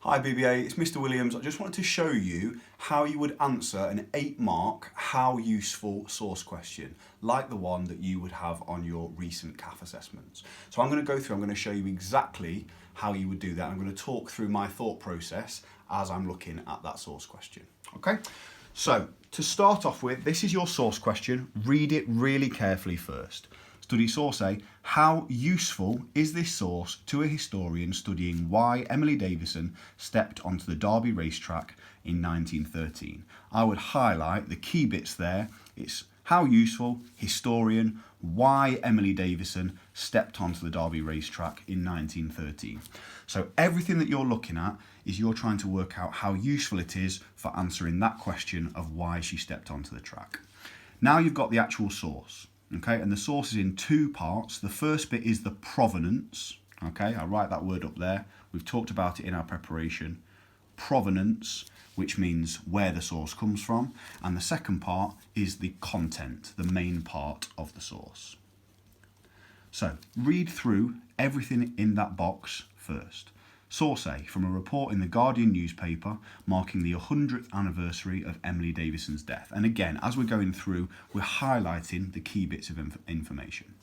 Hi BBA, it's Mr. Williams. I just wanted to show you how you would answer an 8-mark how useful source question, like the one that you would have on your recent CAF assessments. So I'm going to show you exactly how you would do that. I'm going to talk through my thought process as I'm looking at that source question. Okay, so to start off with, this is your source question. Read it really carefully first. Study source A. How useful is this source to a historian studying why Emily Davison stepped onto the Derby racetrack in 1913? I would highlight the key bits there. It's how useful, historian, why Emily Davison stepped onto the Derby racetrack in 1913. So everything that you're looking at is you're trying to work out how useful it is for answering that question of why she stepped onto the track. Now you've got the actual source. Okay, and the source is in two parts. The first bit is the provenance. Okay, I'll write that word up there. We've talked about it in our preparation. Provenance, which means where the source comes from. And the second part is the content, the main part of the source. So read through everything in that box first. Source A, from a report in the Guardian newspaper marking the 100th anniversary of Emily Davison's death. And again, as we're going through, we're highlighting the key bits of information.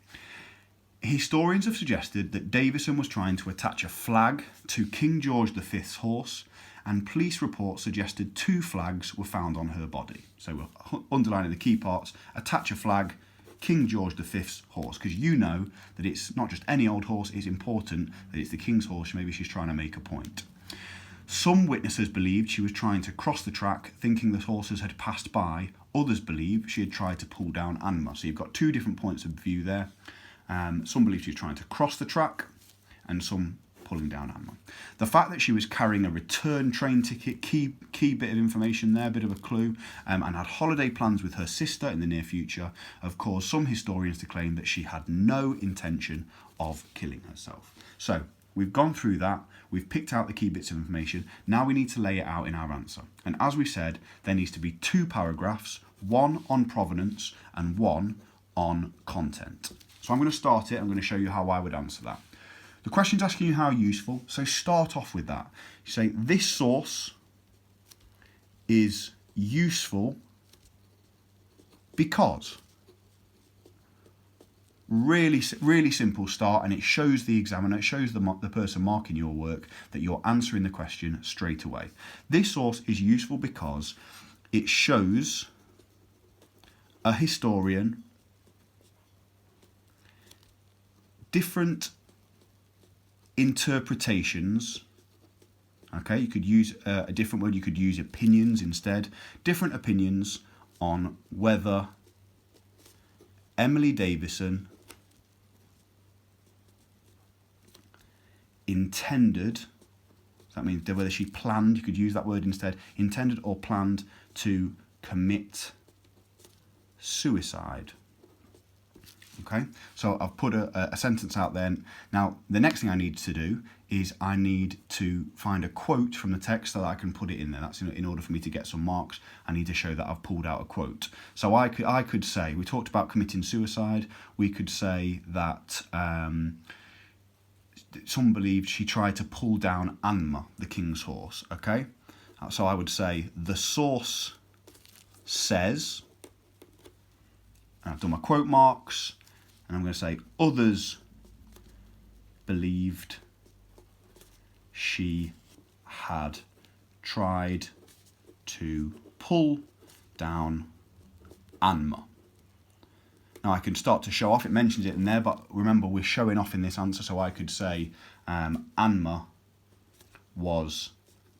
Historians have suggested that Davison was trying to attach a flag to King George V's horse, and police reports suggested 2 flags were found on her body. So we're underlining the key parts: attach a flag, King George V's horse, because you know that it's not just any old horse, it's important that it's the King's horse. Maybe she's trying to make a point. Some witnesses believed she was trying to cross the track, thinking the horses had passed by. Others believe she had tried to pull down Anma. So you've got 2 different points of view there. Some believe she was trying to cross the track, and some pulling down Anma. The fact that she was carrying a return train ticket, key bit of information there, bit of a clue, and had holiday plans with her sister in the near future, have caused some historians to claim that she had no intention of killing herself. So we've gone through that, we've picked out the key bits of information, now we need to lay it out in our answer. And as we said, there needs to be 2 paragraphs, one on provenance and one on content. So I'm going to start it, I'm going to show you how I would answer that. The question's asking you how useful, so start off with that. You say, this source is useful because. Really simple start, and it shows the examiner, it shows the person marking your work that you're answering the question straight away. This source is useful because it shows a historian different interpretations. Okay, you could use a different word, you could use opinions instead. Different opinions on whether Emily Davison intended, that means whether she planned, you could use that word instead, intended or planned to commit suicide. Okay, so I've put a sentence out there. Now, the next thing I need to do is I need to find a quote from the text so that I can put it in there. That's in order for me to get some marks. I need to show that I've pulled out a quote. So I could say, we talked about committing suicide. We could say that some believed she tried to pull down Anma, the King's horse. Okay, so I would say the source says, and I've done my quote marks, and I'm going to say others believed she had tried to pull down Anma. Now I can start to show off, it mentions it in there, but remember we're showing off in this answer, so I could say Anma was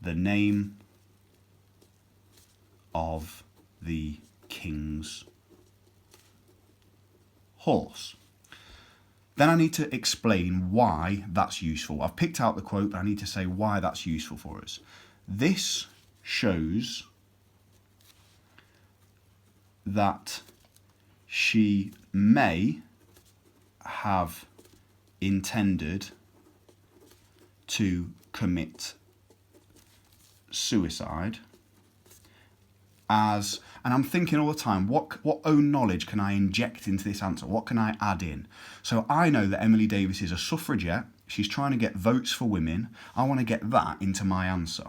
the name of the King's horse. Then I need to explain why that's useful. I've picked out the quote, but I need to say why that's useful for us. This shows that she may have intended to commit suicide as, and I'm thinking all the time, what own knowledge can I inject into this answer? What can I add in? So I know that Emily Davis is a suffragette, she's trying to get votes for women. I want to get that into my answer.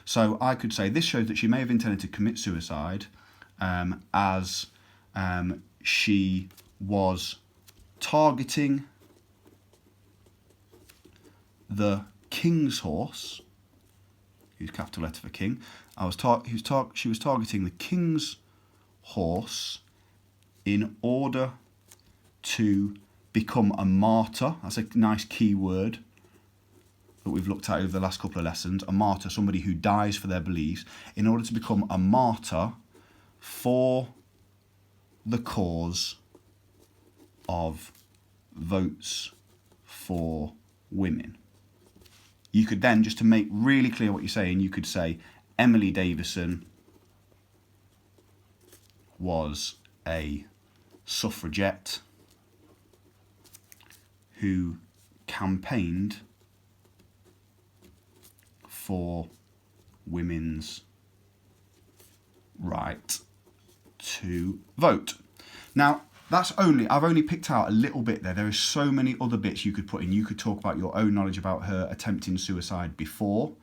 So I could say this shows that she may have intended to commit suicide as she was targeting the king's horse. Use capital letter for king. She was targeting the king's horse in order to become a martyr. That's a nice key word that we've looked at over the last couple of lessons. A martyr, somebody who dies for their beliefs, in order to become a martyr for the cause of votes for women. You could then, just to make really clear what you're saying, you could say Emily Davison was a suffragette who campaigned for women's right to vote. Now, I've only picked out a little bit there. There are so many other bits you could put in. You could talk about your own knowledge about her attempting suicide before.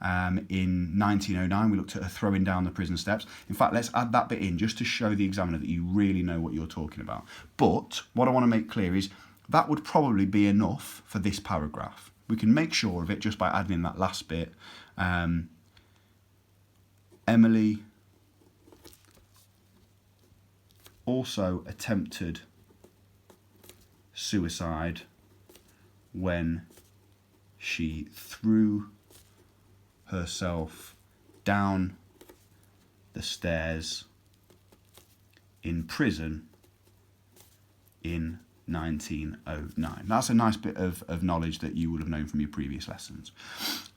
In 1909, we looked at her throwing down the prison steps. In fact, let's add that bit in just to show the examiner that you really know what you're talking about. But what I want to make clear is that would probably be enough for this paragraph. We can make sure of it just by adding in that last bit. Emily also attempted suicide when she threw herself down the stairs in prison in 1909. That's a nice bit of knowledge that you would have known from your previous lessons.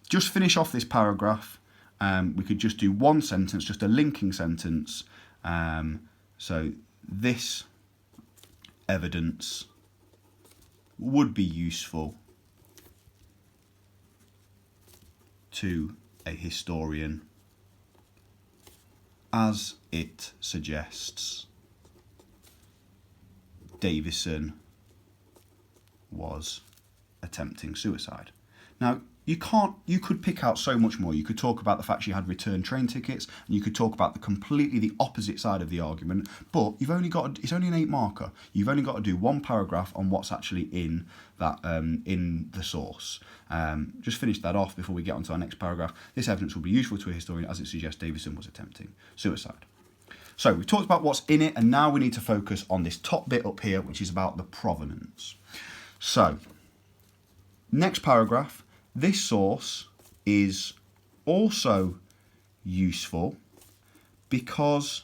Just finish off this paragraph. We could just do one sentence, just a linking sentence. So this evidence would be useful to a historian as it suggests Davison was attempting suicide. Now, you could pick out so much more. You could talk about the fact she had returned train tickets, and you could talk about completely the opposite side of the argument, but it's only an 8 marker. You've only got to do one paragraph on what's actually in that in the source. Just finish that off before we get on to our next paragraph. This evidence will be useful to a historian as it suggests Davison was attempting suicide. So we've talked about what's in it, and now we need to focus on this top bit up here, which is about the provenance. So, next paragraph. This source is also useful because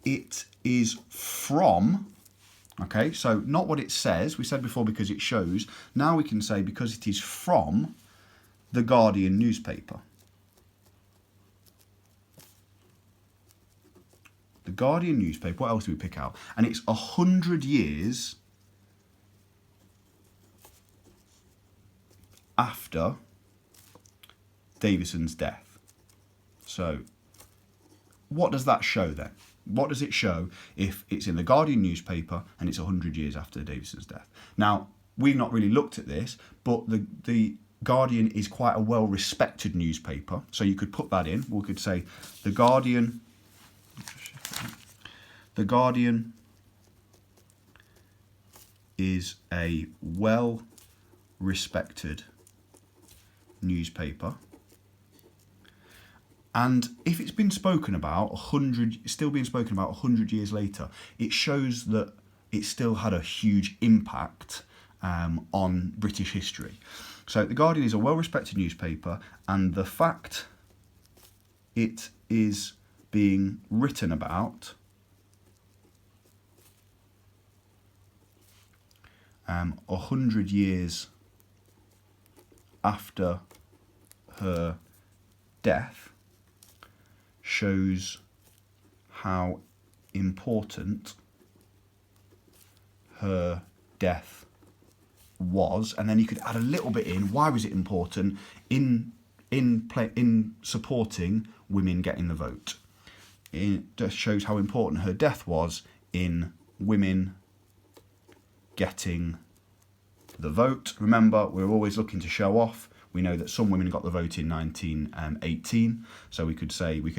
it is from, okay, so not what it says. We said before because it shows. Now we can say because it is from the Guardian newspaper. The Guardian newspaper, what else do we pick out? And it's 100 years after Davison's death. So what does that show then? What does it show if it's in the Guardian newspaper and it's 100 years after Davison's death? Now, we've not really looked at this, but the Guardian is quite a well-respected newspaper. So you could put that in. We could say the Guardian is a well-respected newspaper, and if it's been spoken about still being spoken about 100 years later, it shows that it still had a huge impact on British history. So the Guardian is a well-respected newspaper, and the fact it is being written about 100 years after her death shows how important her death was. And then you could add a little bit in, why was it important in supporting women getting the vote. It just shows how important her death was in women getting the vote. Remember, we're always looking to show off. We know that some women got the vote in 1918, so we could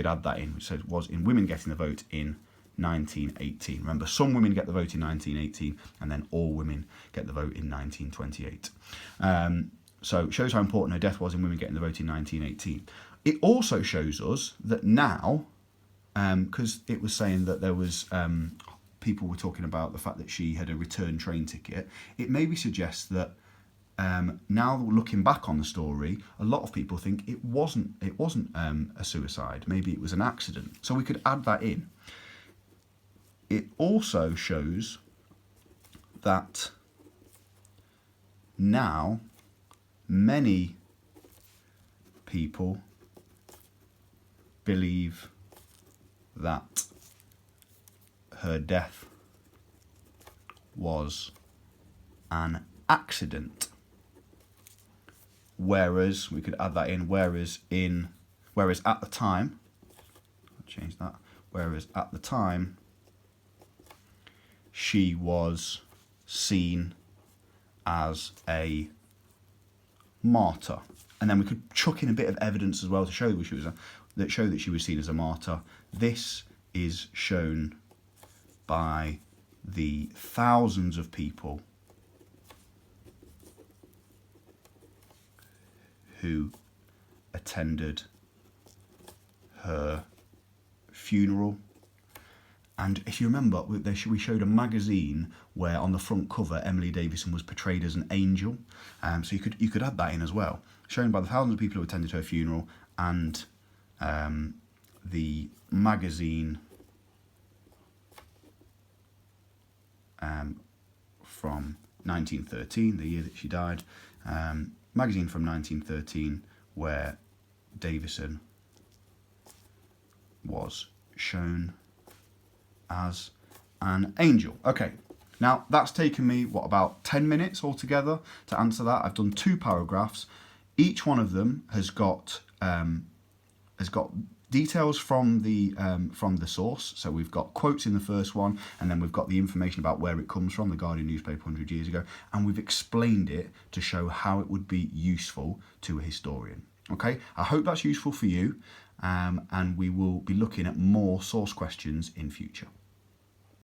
add that in, which was in women getting the vote in 1918. Remember, some women get the vote in 1918, and then all women get the vote in 1928. So it shows how important her death was in women getting the vote in 1918. It also shows us that now, because it was saying that there was people were talking about the fact that she had a return train ticket, it maybe suggests that now looking back on the story, a lot of people think it wasn't a suicide. Maybe it was an accident. So we could add that in. It also shows that now many people believe that her death was an accident. Whereas, we could add that in, whereas at the time, I'll change that, whereas at the time, she was seen as a martyr. And then we could chuck in a bit of evidence as well to show that she was seen as a martyr. This is shown by the thousands of people who attended her funeral. And if you remember, we showed a magazine where on the front cover Emily Davison was portrayed as an angel. So you could add that in as well. Shown by the thousands of people who attended her funeral, and the magazine from 1913, the year that she died. Magazine from 1913 where Davison was shown as an angel. Okay, now that's taken me, about 10 minutes altogether to answer that. I've done 2 paragraphs. Each one of them has got details from the source. So we've got quotes in the first one, and then we've got the information about where it comes from, the Guardian newspaper 100 years ago, and we've explained it to show how it would be useful to a historian. Okay, I hope that's useful for you, and we will be looking at more source questions in future.